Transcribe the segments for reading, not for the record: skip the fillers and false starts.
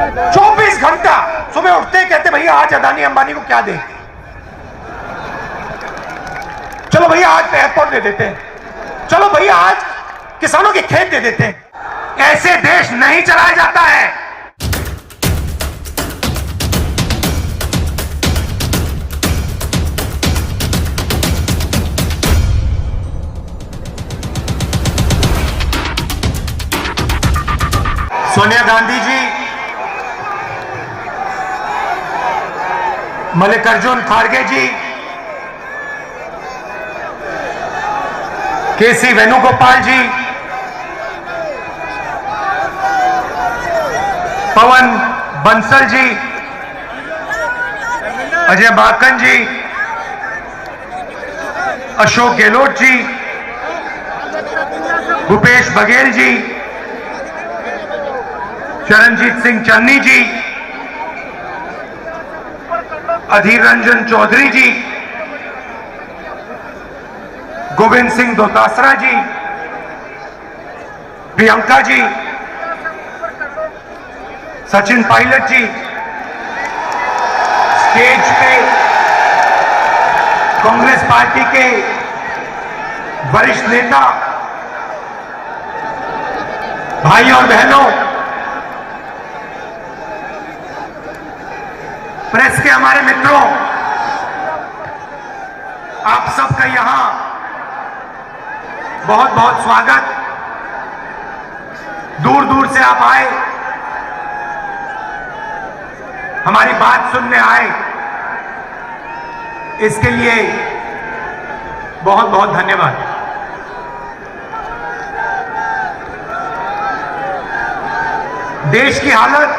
24 घंटा सुबह उठते कहते भैया आज अदानी अंबानी को क्या दे, चलो भैया आज एयरपोर्ट दे देते हैं, चलो भैया आज किसानों के खेत दे देते हैं। ऐसे देश नहीं चलाया जाता है। सोनिया गांधी जी, मल्लिकार्जुन खड़गे जी, केसी वेणुगोपाल जी, पवन बंसल जी, अजय माकन जी, अशोक गहलोत जी, भूपेश बघेल जी, चरणजीत सिंह चन्नी जी, अधीर रंजन चौधरी जी, गोविंद सिंह दोतासरा जी, प्रियंका जी, सचिन पायलट जी, स्टेज पे कांग्रेस पार्टी के वरिष्ठ नेता, भाई और बहनों, प्रेस के हमारे मित्रों, आप सबका यहां बहुत बहुत स्वागत। दूर दूर से आप आए, हमारी बात सुनने आए, इसके लिए बहुत बहुत धन्यवाद। देश की हालत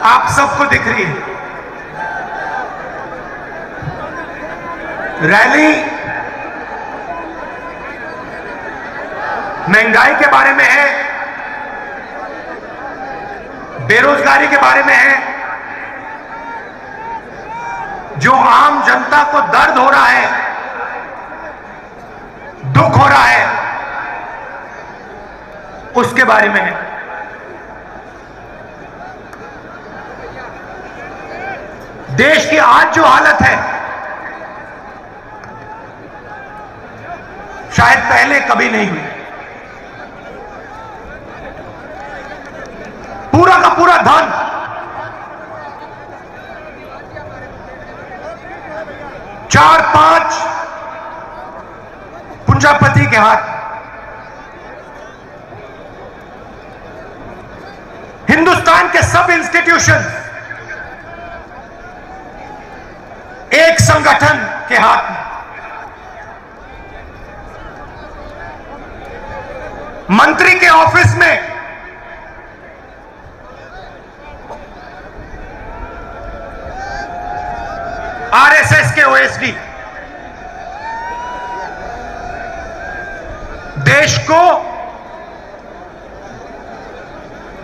आप सबको दिख रही है। रैली महंगाई के बारे में है, बेरोजगारी के बारे में है, जो आम जनता को दर्द हो रहा है, दुख हो रहा है, उसके बारे में है। देश की आज जो हालत है, शायद पहले कभी नहीं हुई। पूरा का पूरा धन चार पांच पूंजीपति के हाथ। हिंदुस्तान के सब इंस्टीट्यूशन एक संगठन के हाथ में। मंत्री के ऑफिस में आरएसएस के ओएसडी। देश को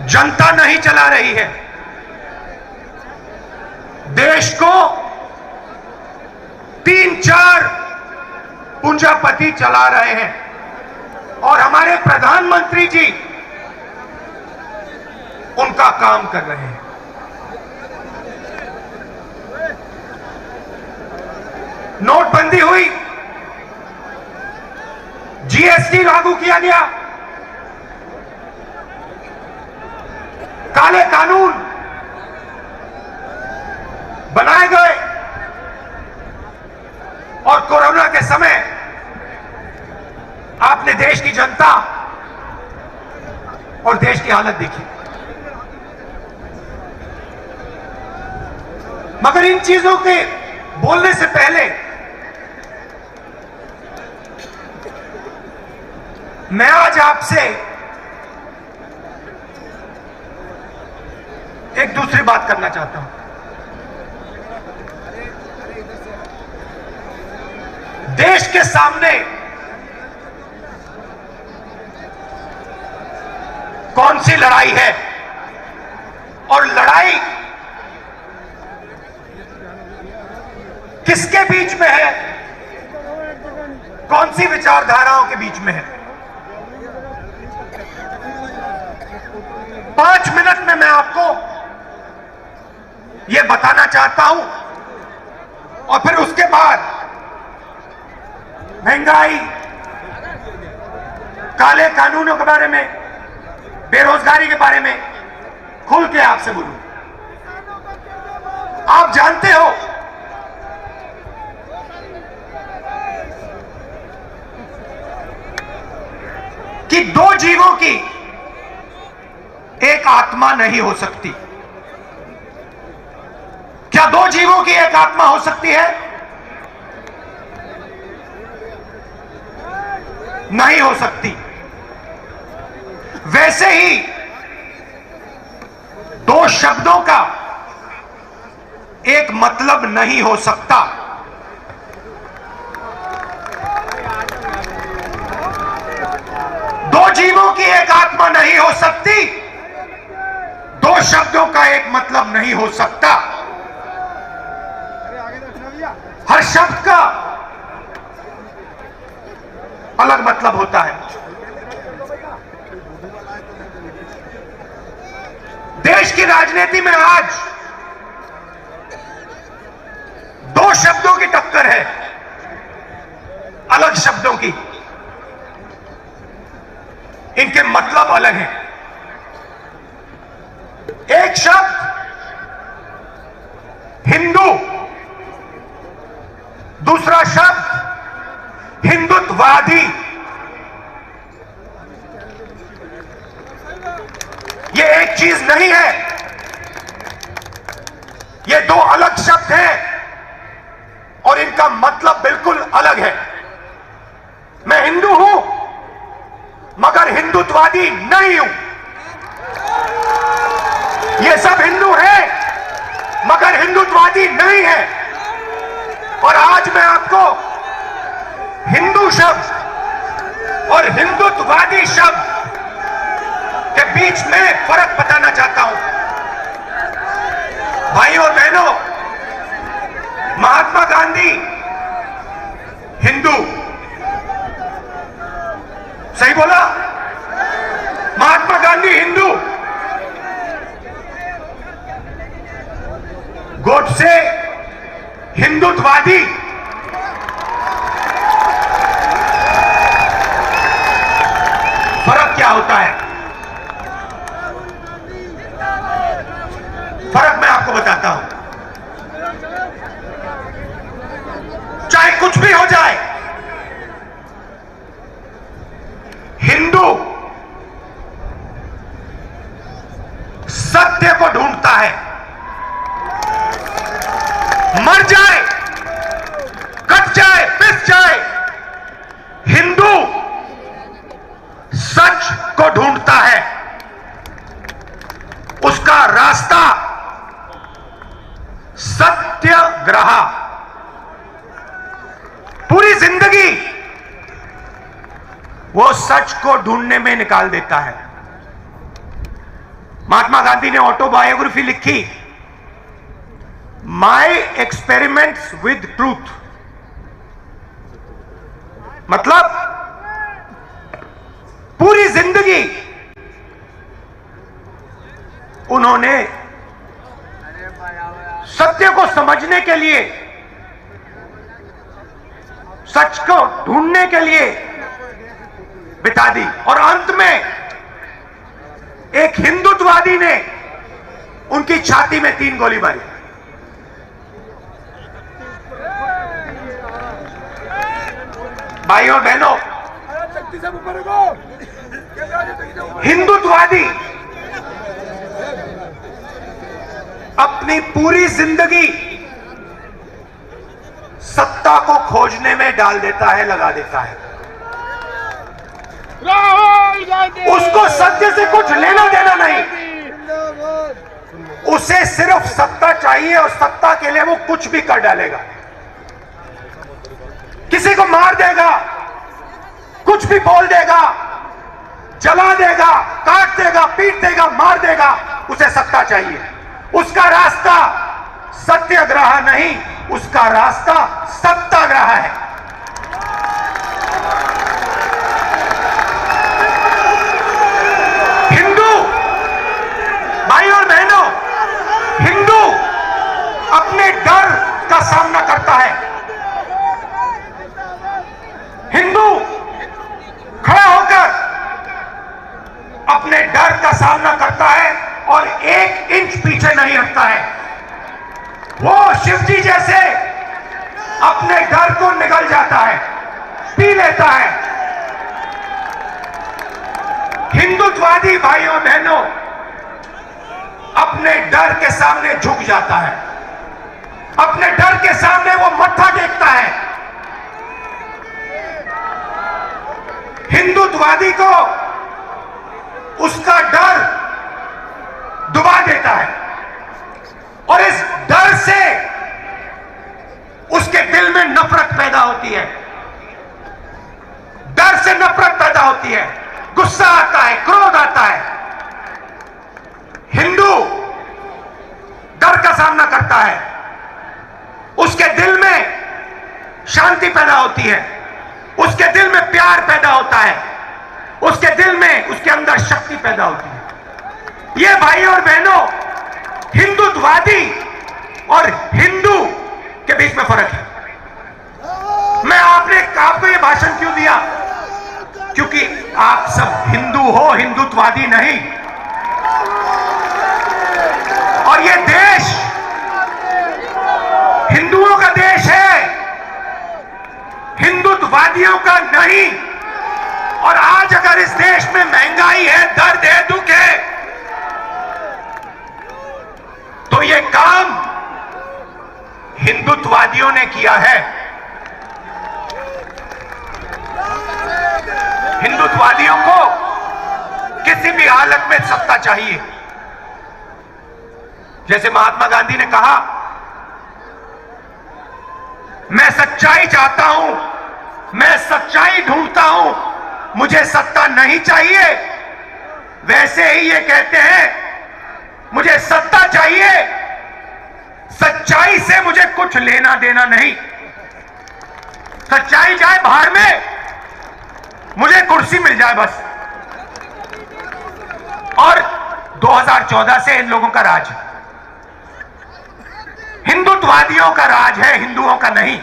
जनता नहीं चला रही है, देश को 3-4 पूंजीपति चला रहे हैं। और हमारे प्रधानमंत्री जी उनका काम कर रहे हैं। नोटबंदी हुई, जीएसटी लागू किया गया, काले कानून बनाए गए, और कोरोना के समय आपने देश की जनता और देश की हालत देखी। मगर इन चीजों के बोलने से पहले मैं आज आपसे एक दूसरी बात करना चाहता हूं। देश के सामने कौन सी लड़ाई है, और लड़ाई किसके बीच में है, कौन सी विचारधाराओं के बीच में है। 5 मिनट में मैं आपको यह बताना चाहता हूं और फिर उसके बाद महंगाई, काले कानूनों के बारे में, बेरोजगारी के बारे में खुल के आपसे बोलूं। आप जानते हो कि दो जीवों की एक आत्मा नहीं हो सकती। क्या दो जीवों की एक आत्मा हो सकती है? नहीं हो सकती। वैसे ही दो शब्दों का एक मतलब नहीं हो सकता। दो जीवों की एक आत्मा नहीं हो सकती, दो शब्दों का एक मतलब नहीं हो सकता। हर शब्द का अलग मतलब होता है। देश की राजनीति में आज दो शब्दों की टक्कर है, अलग शब्दों की। इनके मतलब अलग हैं। एक शब्द हिंदू, दूसरा शब्द हिंदुत्ववादी। ये एक चीज नहीं है, ये दो अलग शब्द हैं और इनका मतलब बिल्कुल अलग है। मैं हिंदू हूं मगर हिंदुत्ववादी नहीं हूं। ये सब हिंदू हैं मगर हिंदुत्ववादी नहीं है। और आज मैं आपको हिंदू शब्द और हिंदुत्ववादी शब्द के बीच में फर्क बताना चाहता हूं। भाइयों और बहनों, महात्मा गांधी हिंदू, सही बोला? महात्मा गांधी हिंदू, गोडसे हिंदुत्ववादी। फर्क क्या होता है? फर्क मैं आपको बताता हूं। चाहे कुछ भी हो जाए, हिंदू सत्य को ढूंढता है। मर जाए, कट जाए, पिस जाए, हिंदू सच को ढूंढता है। उसका रास्ता सत्याग्रह। पूरी जिंदगी वो सच को ढूंढने में निकाल देता है। महात्मा गांधी ने ऑटोबायोग्राफी लिखी, माई एक्सपेरिमेंट्स विद ट्रूथ। मतलब पूरी जिंदगी उन्होंने सत्य को समझने के लिए, सच को ढूंढने के लिए बिता दी। और अंत में एक हिंदुत्ववादी ने उनकी छाती में 3 गोली मारी। भाइयों और बहनों, हिंदुत्ववादी अपनी पूरी जिंदगी सत्ता को खोजने में डाल देता है, लगा देता है। उसको सत्य से कुछ लेना देना नहीं, उसे सिर्फ सत्ता चाहिए और सत्ता के लिए वो कुछ भी कर डालेगा। किसी को मार देगा, कुछ भी बोल देगा, जला देगा, काट देगा, पीट देगा, मार देगा, उसे सत्ता चाहिए। उसका रास्ता सत्याग्रह नहीं, उसका रास्ता सत्याग्रह है। हिंदू डर का सामना करता है और 1 इंच पीछे नहीं हटता है। वो शिवजी जैसे अपने डर को निगल जाता है, पी लेता है। हिंदुत्ववादी भाइयों बहनों अपने डर के सामने झुक जाता है, अपने डर के सामने वो मत्था टेकता है। हिंदुत्ववादी को उसका डर डुबा देता है और इस डर से उसके दिल में नफरत पैदा होती है, डर से नफरत पैदा होती है, गुस्सा आता है, क्रोध आता है। हिंदू डर का सामना करता है, उसके दिल में शांति पैदा होती है, उसके दिल में प्यार पैदा होता है, उसके दिल में उसके अंदर शक्ति पैदा होती है। ये भाइयों और बहनों हिंदुत्ववादी और हिंदू के बीच में फर्क है। मैं आपको ये भाषण क्यों दिया? क्योंकि आप सब हिंदू हो, हिंदुत्ववादी नहीं। और ये देश हिंदुओं का देश है, हिंदुत्ववादियों का नहीं। और आज अगर इस देश में महंगाई है, दर्द है, दुख है, तो ये काम हिंदुत्ववादियों ने किया है। हिंदुत्ववादियों को किसी भी हालत में सत्ता चाहिए। जैसे महात्मा गांधी ने कहा, मैं सच्चाई चाहता हूं, मैं सच्चाई ढूंढता हूं, मुझे सत्ता नहीं चाहिए। वैसे ही ये कहते हैं, मुझे सत्ता चाहिए, सच्चाई से मुझे कुछ लेना देना नहीं। सच्चाई जाए बाहर में, मुझे कुर्सी मिल जाए बस। और 2014 से इन लोगों का राज है, हिंदुत्ववादियों का राज है, हिंदुओं का नहीं।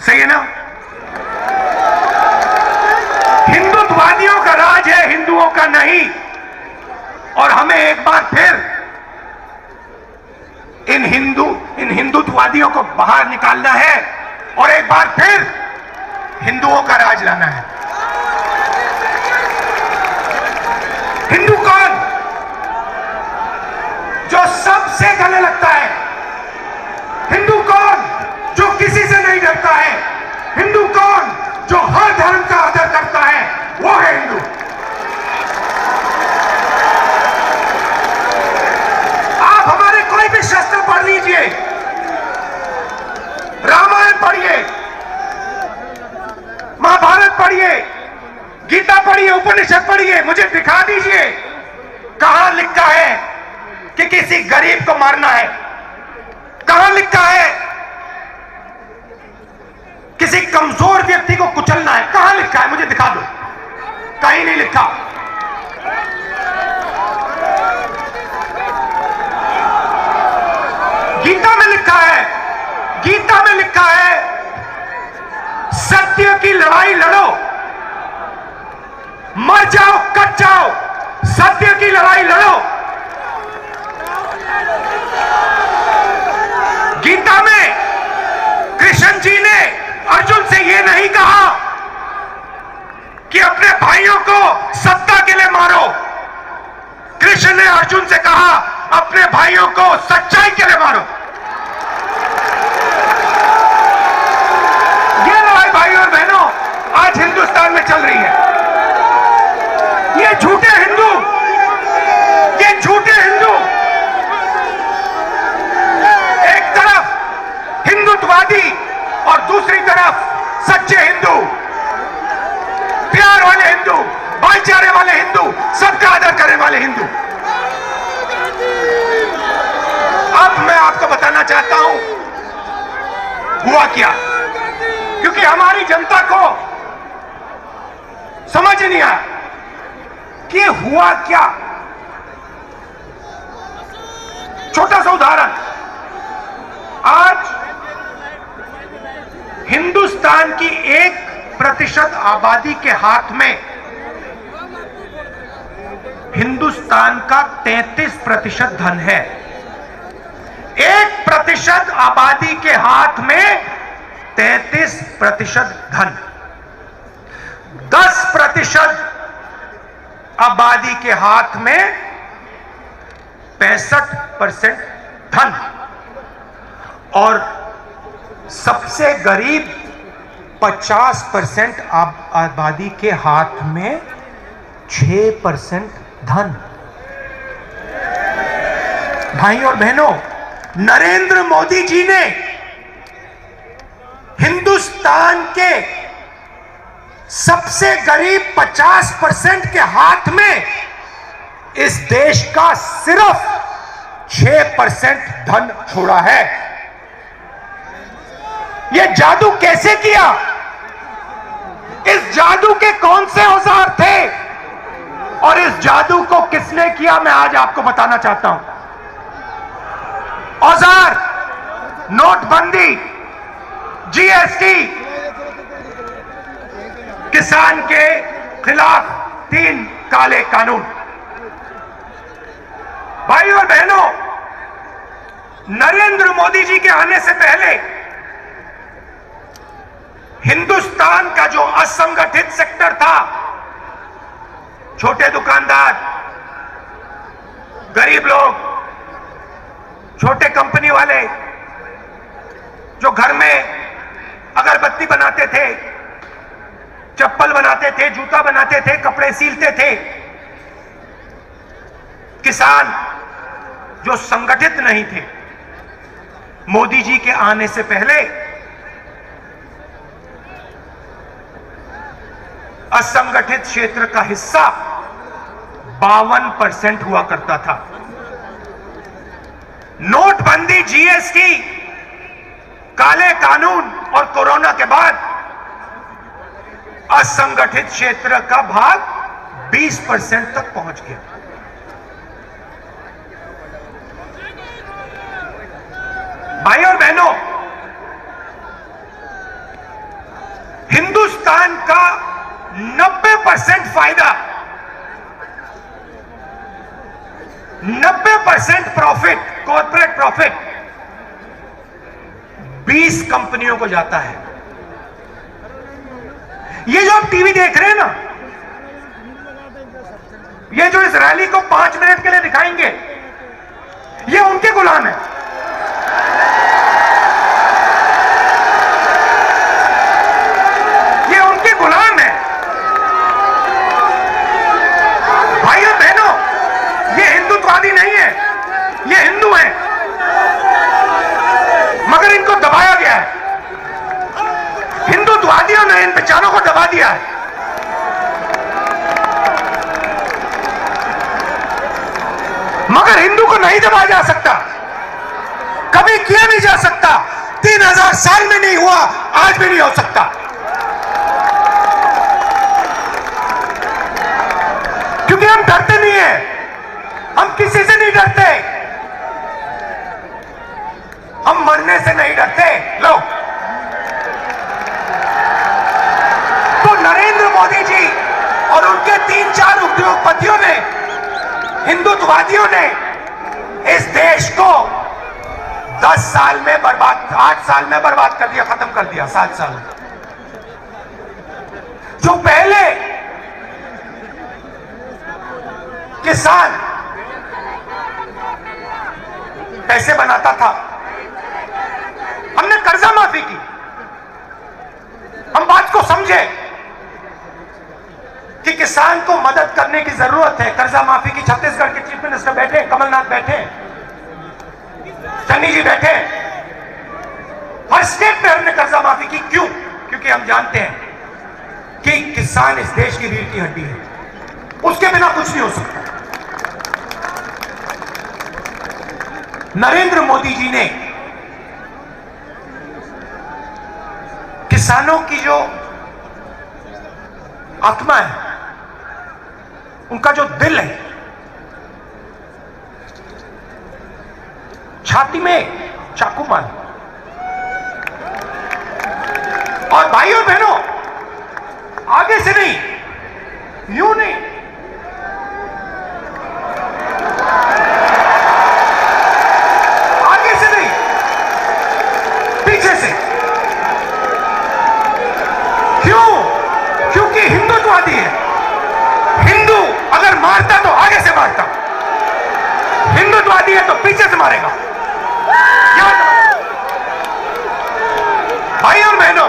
सही है ना? हिंदुत्ववादियों का राज है, हिंदुओं का नहीं। और हमें एक बार फिर इन हिंदुत्ववादियों को बाहर निकालना है और एक बार फिर हिंदुओं का राज लाना है। हिंदू कौन? जो सबसे गले लगता है। हिंदू कौन? जो किसी से नहीं डरता है। हिंदू कौन? जो हर धर्म का आदर करता है, वो है हिंदू। आप हमारे कोई भी शास्त्र पढ़ लीजिए, रामायण पढ़िए, महाभारत पढ़िए, गीता पढ़िए, उपनिषद पढ़िए, मुझे दिखा दीजिए कहां लिखा है कि किसी गरीब को मारना है। कहां लिखा है किसी कमजोर व्यक्ति को कुचलना है? कहां लिखा है? मुझे दिखा दो। कहीं नहीं लिखा। गीता में लिखा है, गीता में लिखा है, सत्य की लड़ाई लड़ो, मर जाओ, कट जाओ, सत्य की लड़ाई लड़ो। गीता में कृष्ण जी ने अर्जुन से यह नहीं कहा कि अपने भाइयों को सत्ता के लिए मारो। कृष्ण ने अर्जुन से कहा, अपने भाइयों को सच्चाई के लिए मारो। ये लड़ाई भाइयों और बहनों आज हिंदुस्तान में चल रही है। ये झूठे हिंदू, ये झूठे हिंदू, एक तरफ हिंदुत्ववादी और दूसरी तरफ सच्चे हिंदू, प्यार वाले हिंदू, भाईचारे वाले हिंदू, सबका आदर करने वाले हिंदू। अब मैं आपको बताना चाहता हूं हुआ क्या, क्योंकि हमारी जनता को समझ नहीं आया कि हुआ क्या। छोटा सा उदाहरण, आज हिंदुस्तान की एक 10% आबादी के हाथ में हिंदुस्तान का 33% धन है। 1% आबादी के हाथ में 33% धन, 10% आबादी के हाथ में 65% धन, और सबसे गरीब 50% आबादी के हाथ में 6% धन। भाई और बहनों, नरेंद्र मोदी जी ने हिंदुस्तान के सबसे गरीब 50% के हाथ में इस देश का सिर्फ 6% धन छोड़ा है। यह जादू कैसे किया? इस जादू के कौन से औजार थे और इस जादू को किसने किया, मैं आज आपको बताना चाहता हूं। औजार नोटबंदी, जीएसटी, किसान के खिलाफ 3 काले कानून। भाई और बहनों, नरेंद्र मोदी जी के आने से पहले हिंदुस्तान का जो असंगठित सेक्टर था, छोटे दुकानदार, गरीब लोग, छोटे कंपनी वाले जो घर में अगरबत्ती बनाते थे, चप्पल बनाते थे, जूता बनाते थे, कपड़े सीलते थे, किसान जो संगठित नहीं थे, मोदी जी के आने से पहले असंगठित क्षेत्र का हिस्सा 52% हुआ करता था। नोटबंदी, जीएसटी, काले कानून और कोरोना के बाद असंगठित क्षेत्र का भाग 20% तक पहुंच गया। भाई और बहनों, हिंदुस्तान का 90% फायदा, 90% प्रॉफिट, कॉर्पोरेट प्रॉफिट 20 कंपनियों को जाता है। ये जो आप टीवी देख रहे हैं ना, ये जो इस रैली को 5 मिनट के लिए दिखाएंगे, ये उनके गुलाम है। ये उनके गुलाम है। भाइयों बहनों, ये हिंदुत्ववादी नहीं है, ये हिंदू है, मगर इनको दबाया गया है। हिंदुत्ववादियों ने इन बेचारों को दबा दिया है। मगर हिंदू को नहीं दबाया जा सकता, कभी किया नहीं जा सकता। 3000 साल में नहीं हुआ, आज भी नहीं हो सकता। क्योंकि हम डरते नहीं हैं, हम किसी से नहीं डरते, हम मरने से नहीं डरते। लो, तो नरेंद्र मोदी जी और उनके 3-4 उद्योगपतियों ने, हिंदुत्ववादियों ने इस देश को 10 साल में बर्बाद, 8 साल में बर्बाद कर दिया, खत्म कर दिया। 7 साल में जो पहले किसान पैसे बनाता था, हमने कर्जा माफी की। हम बात को समझे कि किसान को मदद करने की जरूरत है। कर्जा माफी की छत्तीसगढ़ के चीफ मिनिस्टर बैठे, कमलनाथ बैठे, चन्नी जी बैठे, हर स्टेट में हमने कर्जा माफी की। क्यों? क्योंकि हम जानते हैं कि किसान इस देश की रीढ़ की हड्डी है, उसके बिना कुछ नहीं हो सकता। नरेंद्र मोदी जी ने किसानों की जो आत्मा है, उनका जो दिल है, छाती में चाकू मार। और भाइयों बहनों, आगे से नहीं, यूं नहीं, आगे से नहीं, पीछे से। क्यों? क्योंकि हिंदुत्ववादी है। हिंदू अगर मारता तो आगे से मारता, हिंदुत्ववादी है तो पीछे से मारेगा। याद रखो भाई और बहनों,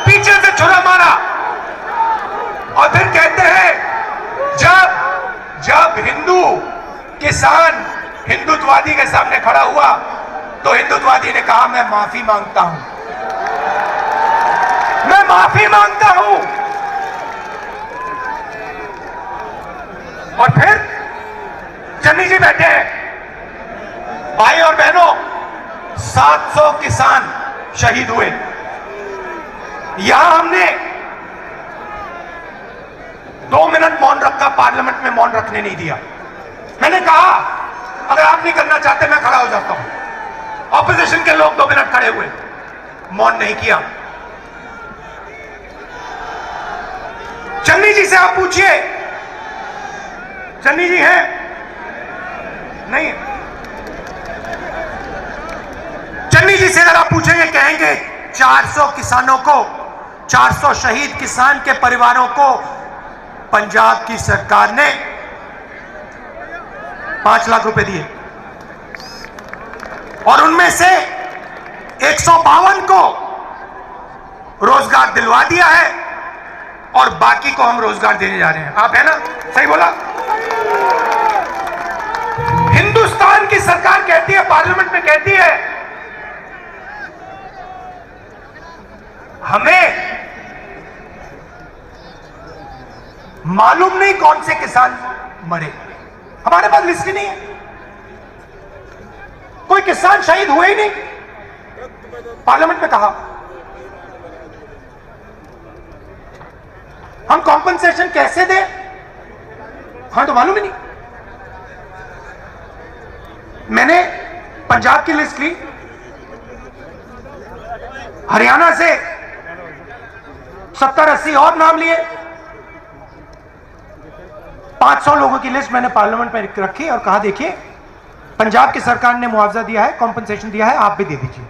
पीछे से छुरा मारा और फिर कहते हैं जब हिंदू किसान हिंदुत्ववादी के सामने खड़ा हुआ तो हिंदुत्ववादी ने कहा मैं माफी मांगता हूं, मैं माफी मांगता हूं। और फिर चन्नी जी बैठे हैं। भाई और बहनों, 700 किसान शहीद हुए। यहां हमने 2 मिनट मौन रखा, पार्लियामेंट में मौन रखने नहीं दिया। मैंने कहा अगर आप नहीं करना चाहते मैं खड़ा हो जाता हूं। ऑपोजिशन के लोग 2 मिनट खड़े हुए, मौन नहीं किया। चन्नी जी से आप पूछिए, चन्नी जी हैं? नहीं। चन्नी जी से अगर आप पूछेंगे, कहेंगे 400 किसानों को, 400 शहीद किसान के परिवारों को पंजाब की सरकार ने 5 लाख रुपए दिए और उनमें से 152 को रोजगार दिलवा दिया है और बाकी को हम रोजगार देने जा रहे हैं। आप है ना? सही बोला। हिंदुस्तान की सरकार कहती है, पार्लियामेंट में कहती है हमें मालूम नहीं कौन से किसान मरे, हमारे पास लिस्ट ही नहीं है, कोई किसान शहीद हुए ही नहीं। पार्लियामेंट में कहा हम कॉम्पनसेशन कैसे दें, हाँ तो मालूम ही नहीं। मैंने पंजाब की लिस्ट ली, हरियाणा से 70-80 और नाम लिए, 500 लोगों की लिस्ट मैंने पार्लियामेंट में रखी और कहा देखिए पंजाब की सरकार ने मुआवजा दिया है, कॉम्पनसेशन दिया है, आप भी दे दीजिए।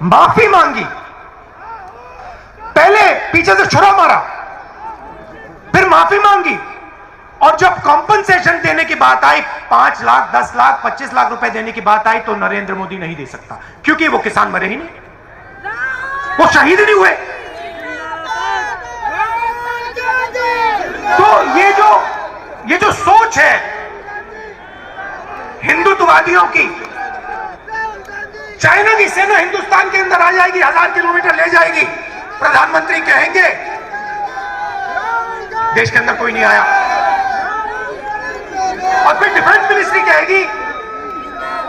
माफी मांगी, पहले पीछे से छुरा मारा, फिर माफी मांगी और जब कॉम्पनसेशन देने की बात आई, 5 लाख, 10 लाख, 25 लाख रुपए देने की बात आई तो नरेंद्र मोदी नहीं दे सकता क्योंकि वो किसान मरे ही नहीं, वो शहीद नहीं हुए। तो ये जो सोच है हिंदुत्ववादियों की, चाइना की सेना हिंदुस्तान के अंदर आ जाएगी, 1000 किलोमीटर ले जाएगी, प्रधानमंत्री कहेंगे देश के अंदर कोई नहीं आया, और फिर डिफेंस मिनिस्ट्री कहेगी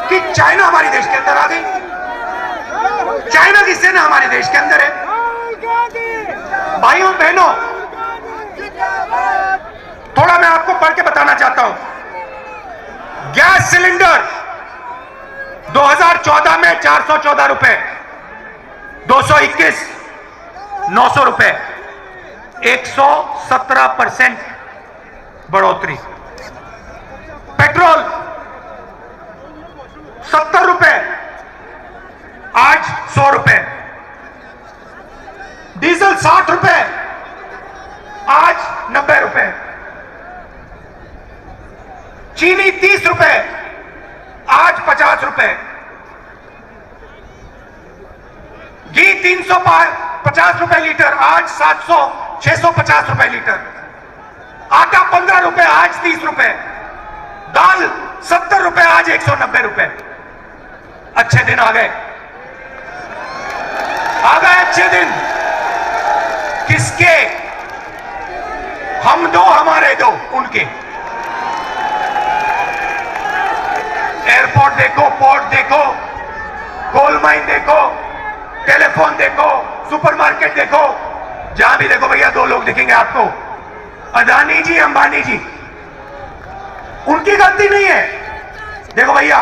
कि चाइना हमारे देश के अंदर आ गई, चाइना की सेना हमारे देश के अंदर है। भाइयों बहनों, थोड़ा मैं आपको पढ़ के बताना चाहता हूं। गैस सिलेंडर 2014 में 414 रुपए, 221 900 रुपए, 117% बढ़ोतरी। पेट्रोल 70 रुपए, आज 100 रुपए। डीजल 60 रुपए, आज 90 रुपए। चीनी 30 रुपए, आज 50 रुपए। घी 350 रुपए लीटर, आज 650 रुपए लीटर। आटा 15 रुपए, आज 30 रुपए। दाल 70 रुपए, आज 190 रुपए। अच्छे दिन आ गए, अच्छे दिन। किसके? हम दो, हमारे दो, उनके। एयरपोर्ट देखो, पोर्ट देखो, कोल माइन देखो, टेलीफोन देखो, सुपरमार्केट देखो, जहां भी देखो भैया 2 लोग दिखेंगे आपको, अदानी जी, अंबानी जी। उनकी गलती नहीं है। देखो भैया,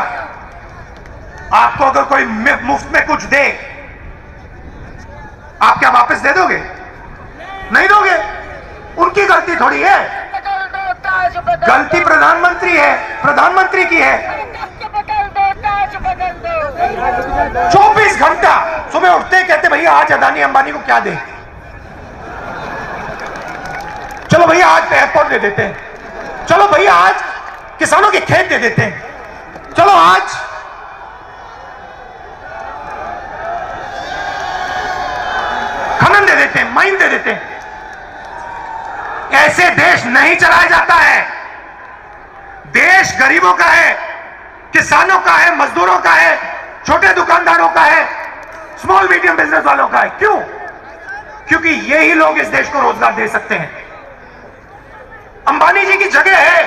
आपको अगर कोई मुफ्त में कुछ दे, आप क्या वापस दे दोगे? नहीं दोगे। उनकी गलती थोड़ी है, गलती प्रधानमंत्री की है। 24 घंटा सुबह उठते कहते भैया आज अदानी अंबानी को क्या दें, चलो भैया आज एयरपोर्ट दे देते हैं, चलो भैया आज किसानों के खेत दे देते हैं, चलो आज खनन दे देते हैं, माइन दे देते हैं। ऐसे देश नहीं चलाया जाता है। देश गरीबों का है, किसानों का है, मजदूरों का है, छोटे दुकानदारों का है, स्मॉल मीडियम बिजनेस वालों का है। क्यों? क्योंकि यही लोग इस देश को रोजगार दे सकते हैं। अंबानी जी की जगह है,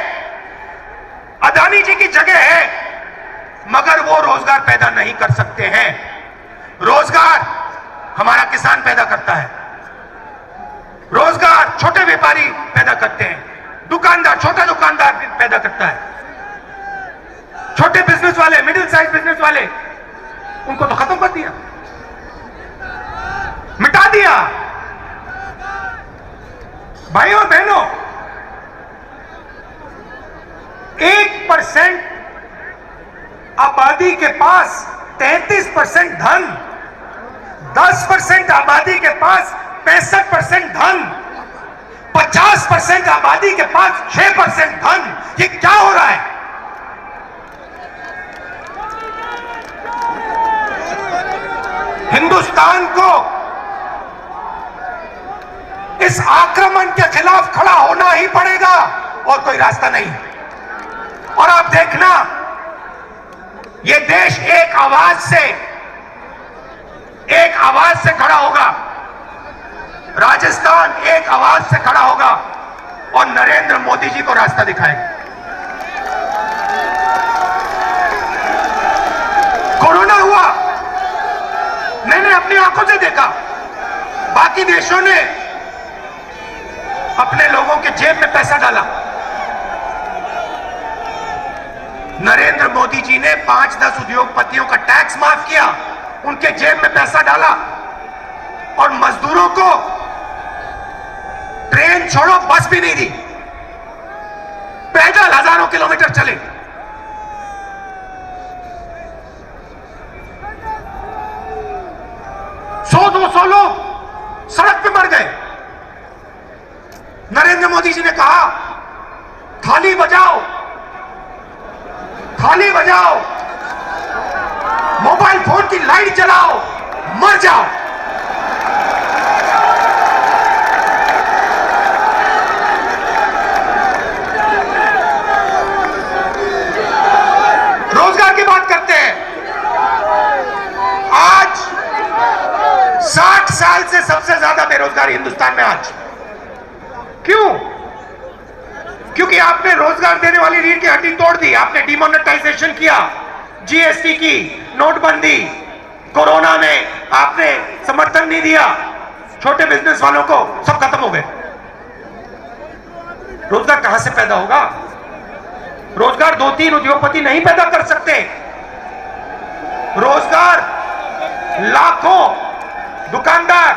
अदानी जी की जगह है, मगर वो रोजगार पैदा नहीं कर सकते हैं। रोजगार हमारा किसान पैदा करता है, रोजगार छोटे व्यापारी पैदा करते हैं, दुकानदार, छोटा दुकानदार पैदा करता है, छोटे बिजनेस वाले, मिडिल साइज बिजनेस वाले, उनको तो खत्म कर दिया, मिटा दिया। भाइयों और बहनों, 1% आबादी के पास 33% धन, 10% आबादी के पास 65% धन, 50% आबादी के पास 6% धन। ये क्या हो रहा है? हिंदुस्तान को इस आक्रमण के खिलाफ खड़ा होना ही पड़ेगा और कोई रास्ता नहीं। और आप देखना, ये देश एक आवाज से खड़ा होगा, राजस्थान एक आवाज से खड़ा होगा और नरेंद्र मोदी जी को रास्ता दिखाएगा। कोरोना हुआ, मैंने अपनी आंखों से देखा, बाकी देशों ने अपने लोगों के जेब में पैसा डाला। नरेंद्र मोदी जी ने 5-10 उद्योगपतियों का टैक्स माफ किया, उनके जेब में पैसा डाला और मजदूरों को ट्रेन छोड़ो बस भी नहीं दी, पैदल हजारों किलोमीटर चले। सौ 200 लोग सड़क पे मर गए। नरेंद्र मोदी जी ने कहा थाली बजाओ, थाली बजाओ, मोबाइल फोन की लाइट जलाओ, मर जाओ। रोजगार की बात करते हैं। आज 60 साल से सबसे ज्यादा बेरोजगारी हिंदुस्तान में आज। क्यों? क्योंकि आपने रोजगार देने वाली रीढ़ की हड्डी तोड़ दी। आपने डिमोनेटाइजेशन किया, जीएसटी की, नोटबंदी, कोरोना में आपने समर्थन नहीं दिया, छोटे बिजनेस वालों को, सब खत्म हो गए। रोजगार कहां से पैदा होगा? रोजगार 2-3 उद्योगपति नहीं पैदा कर सकते। रोजगार लाखों दुकानदार,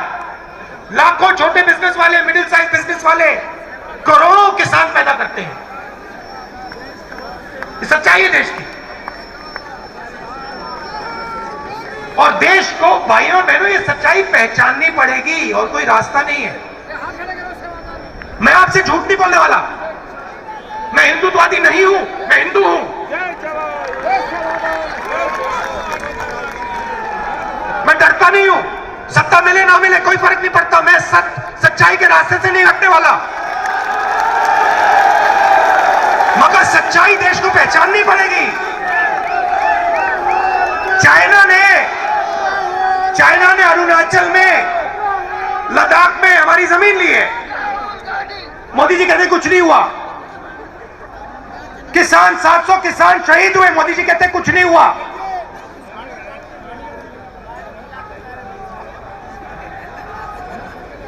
लाखों छोटे बिजनेस वाले, मिडिल साइज बिजनेस वाले, करोड़ों किसान पैदा करते हैं। ये सच्चाई है देश की। और देश को, भाइयों बहनों, ये सच्चाई पहचाननी पड़ेगी और कोई रास्ता नहीं है। मैं आपसे झूठ नहीं बोलने वाला, मैं हिंदुत्ववादी नहीं हूं, मैं हिंदू हूं। मैं डरता नहीं हूं, सत्ता मिले ना मिले कोई फर्क नहीं पड़ता। मैं सच्चाई के रास्ते से नहीं हटने वाला, मगर सच्चाई देश को पहचाननी पड़ेगी। चाइना ने अरुणाचल में, लद्दाख में हमारी जमीन ली है। मोदी जी कहते कुछ नहीं हुआ। किसान, 700 किसान शहीद हुए, मोदी जी कहते कुछ नहीं हुआ।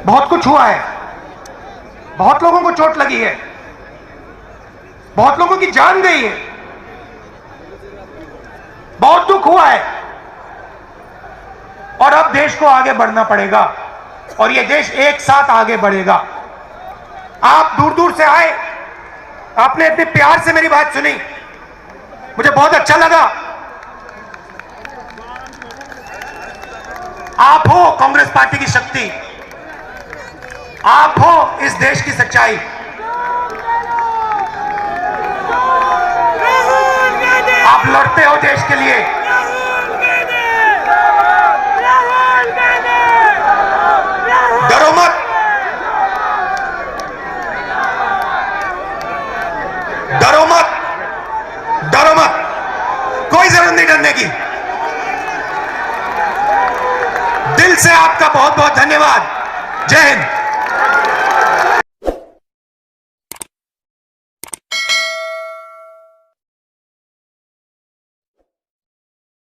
बहुत कुछ हुआ है, बहुत लोगों को चोट लगी है, बहुत लोगों की जान गई है, बहुत दुख हुआ है। और अब देश को आगे बढ़ना पड़ेगा। और ये देश एक साथ आगे बढ़ेगा। आप दूर दूर से आए, आपने इतने प्यार से मेरी बात सुनी, मुझे बहुत अच्छा लगा। आप हो कांग्रेस पार्टी की शक्ति, आप हो इस देश की सच्चाई। आप लड़ते हो देश के लिए। डरो मत, डरो मत, डरो मत, कोई जरूरत नहीं डरने की। दिल से आपका बहुत बहुत धन्यवाद। जय हिंद।